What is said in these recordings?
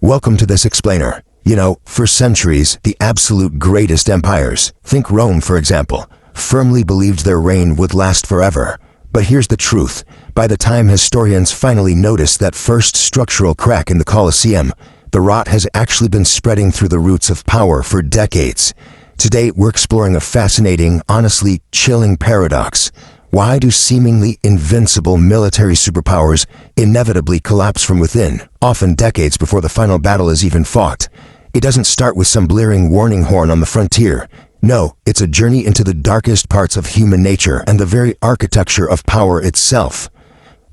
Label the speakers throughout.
Speaker 1: Welcome to this explainer. You know, for centuries, the absolute greatest empires, think Rome for example, firmly believed their reign would last forever. But here's the truth. By the time historians finally noticed that first structural crack in the Colosseum, the rot has actually been spreading through the roots of power for decades. Today, we're exploring a fascinating, honestly chilling paradox. Why do seemingly invincible military superpowers inevitably collapse from within, often decades before the final battle is even fought? It doesn't start with some blaring warning horn on the frontier. No, it's a journey into the darkest parts of human nature and the very architecture of power itself.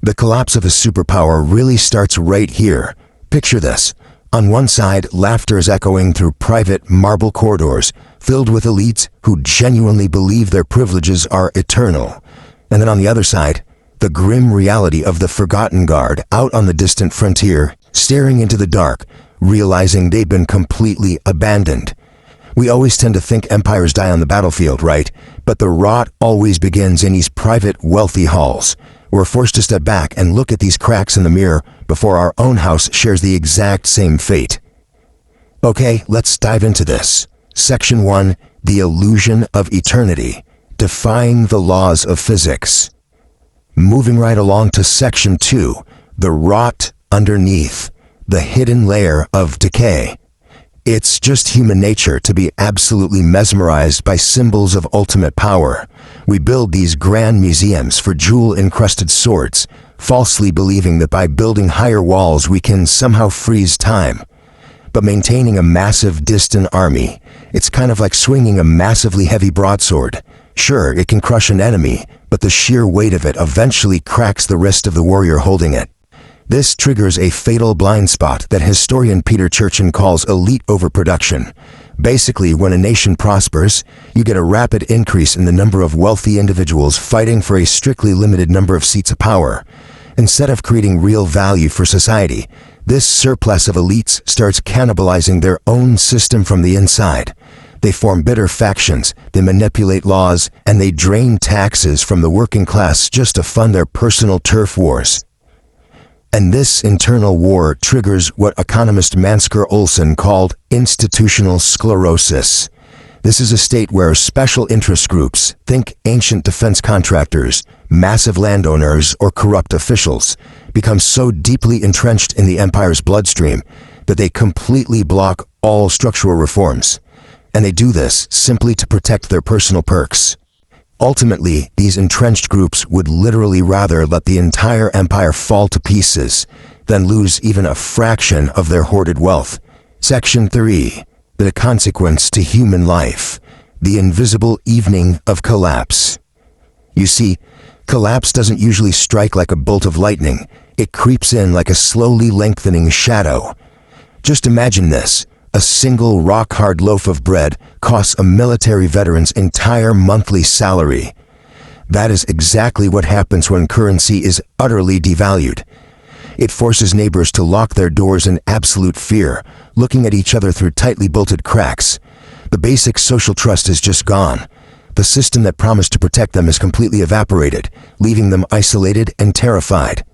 Speaker 1: The collapse of a superpower really starts right here. Picture this. On one side, laughter is echoing through private marble corridors, filled with elites who genuinely believe their privileges are eternal. And then on the other side, the grim reality of the forgotten guard out on the distant frontier, staring into the dark, realizing they've been completely abandoned. We always tend to think empires die on the battlefield, right? But the rot always begins in these private, wealthy halls. We're forced to step back and look at these cracks in the mirror before our own house shares the exact same fate. Okay, let's dive into this. Section 1, The Illusion of Eternity. Defying the laws of physics. Moving right along to Section 2, The Rot Underneath. The hidden layer of decay. It's just human nature to be absolutely mesmerized by symbols of ultimate power. We build these grand museums for jewel-encrusted swords, falsely believing that by building higher walls we can somehow freeze time. But maintaining a massive distant army, it's kind of like swinging a massively heavy broadsword. Sure, it can crush an enemy, but the sheer weight of it eventually cracks the wrist of the warrior holding it. This triggers a fatal blind spot that historian Peter Churchin calls elite overproduction. Basically, when a nation prospers, you get a rapid increase in the number of wealthy individuals fighting for a strictly limited number of seats of power. Instead of creating real value for society, this surplus of elites starts cannibalizing their own system from the inside. They form bitter factions, they manipulate laws, and they drain taxes from the working class just to fund their personal turf wars. And this internal war triggers what economist Mansker Olsen called institutional sclerosis. This is a state where special interest groups, think ancient defense contractors, massive landowners, or corrupt officials, become so deeply entrenched in the empire's bloodstream that they completely block all structural reforms. And they do this simply to protect their personal perks. Ultimately, these entrenched groups would literally rather let the entire empire fall to pieces than lose even a fraction of their hoarded wealth. Section 3. The consequence to human life. The invisible evening of collapse. You see, collapse doesn't usually strike like a bolt of lightning. It creeps in like a slowly lengthening shadow. Just imagine this. A single rock-hard loaf of bread costs a military veteran's entire monthly salary. That is exactly what happens when currency is utterly devalued. It forces neighbors to lock their doors in absolute fear, looking at each other through tightly bolted cracks. The basic social trust is just gone. The system that promised to protect them is completely evaporated, leaving them isolated and terrified.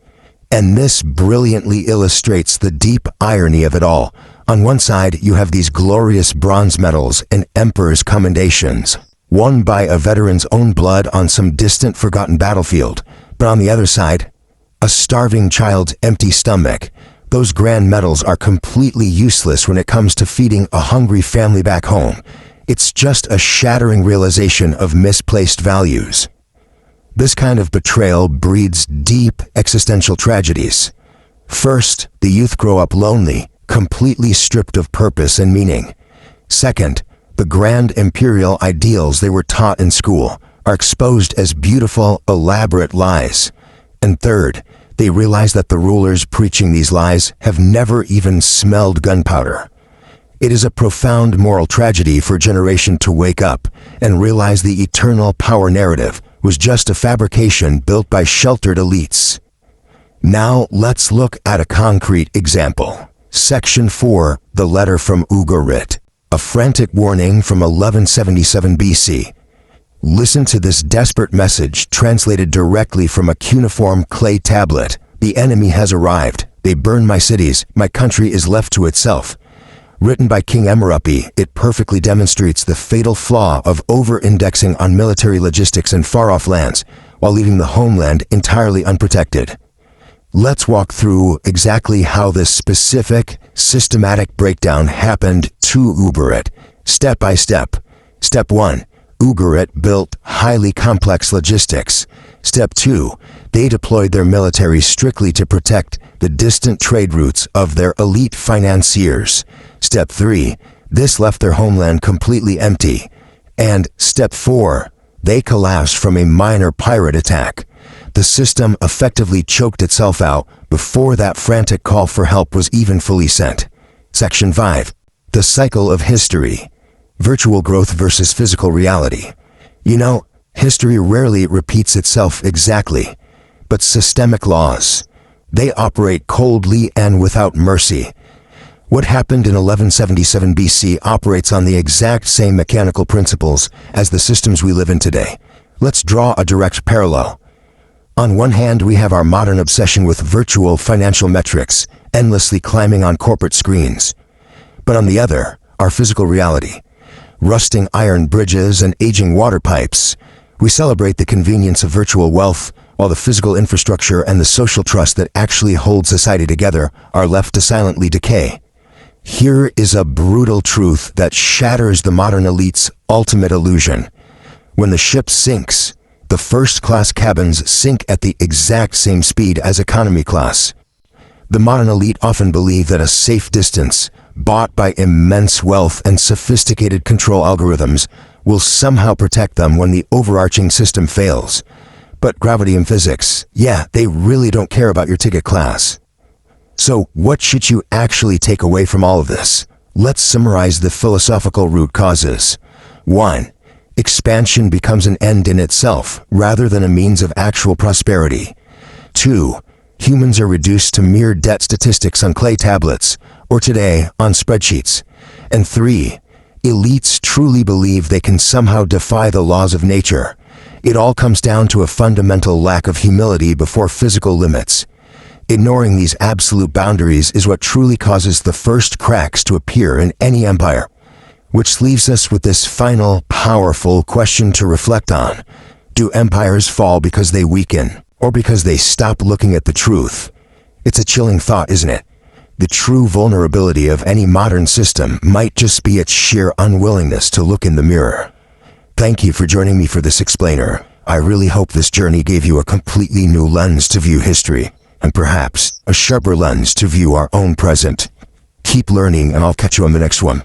Speaker 1: And this brilliantly illustrates the deep irony of it all. On one side, you have these glorious bronze medals and emperor's commendations, won by a veteran's own blood on some distant forgotten battlefield. But on the other side, a starving child's empty stomach. Those grand medals are completely useless when it comes to feeding a hungry family back home. It's just a shattering realization of misplaced values. This kind of betrayal breeds deep existential tragedies. First, the youth grow up lonely, completely stripped of purpose and meaning. Second, the grand imperial ideals they were taught in school are exposed as beautiful, elaborate lies. And third, they realize that the rulers preaching these lies have never even smelled gunpowder. It is a profound moral tragedy for a generation to wake up and realize the eternal power narrative was just a fabrication built by sheltered elites. Now let's look at a concrete example. Section 4, The Letter from Ugarit, a frantic warning from 1177 BC. Listen to this desperate message translated directly from a cuneiform clay tablet. The enemy has arrived. They burn my cities, my country is left to itself. Written by King Emerupi, it perfectly demonstrates the fatal flaw of over-indexing on military logistics in far-off lands, while leaving the homeland entirely unprotected. Let's walk through exactly how this specific, systematic breakdown happened to Ugarit, step by step. Step 1. Ugarit built highly complex logistics. Step 2. They deployed their military strictly to protect the distant trade routes of their elite financiers. Step 3. This left their homeland completely empty. And Step 4. They collapsed from a minor pirate attack. The system effectively choked itself out before that frantic call for help was even fully sent. Section 5. The cycle of history. Virtual growth versus physical reality. You know, history rarely repeats itself exactly, but systemic laws, they operate coldly and without mercy. What happened in 1177 BC operates on the exact same mechanical principles as the systems we live in today. Let's draw a direct parallel. On one hand, we have our modern obsession with virtual financial metrics, endlessly climbing on corporate screens. But on the other, our physical reality. Rusting iron bridges and aging water pipes. We celebrate the convenience of virtual wealth, while the physical infrastructure and the social trust that actually hold society together are left to silently decay. Here is a brutal truth that shatters the modern elite's ultimate illusion. When the ship sinks, the first-class cabins sink at the exact same speed as economy class. The modern elite often believe that a safe distance, bought by immense wealth and sophisticated control algorithms, will somehow protect them when the overarching system fails. But gravity and physics, yeah, they really don't care about your ticket class. So what should you actually take away from all of this? Let's summarize the philosophical root causes. 1. Expansion becomes an end in itself, rather than a means of actual prosperity. 2. Humans are reduced to mere debt statistics on clay tablets, or today, on spreadsheets. And 3. Elites truly believe they can somehow defy the laws of nature. It all comes down to a fundamental lack of humility before physical limits. Ignoring these absolute boundaries is what truly causes the first cracks to appear in any empire. Which leaves us with this final, powerful question to reflect on. Do empires fall because they weaken, or because they stop looking at the truth? It's a chilling thought, isn't it? The true vulnerability of any modern system might just be its sheer unwillingness to look in the mirror. Thank you for joining me for this explainer. I really hope this journey gave you a completely new lens to view history, and perhaps a sharper lens to view our own present. Keep learning, and I'll catch you on the next one.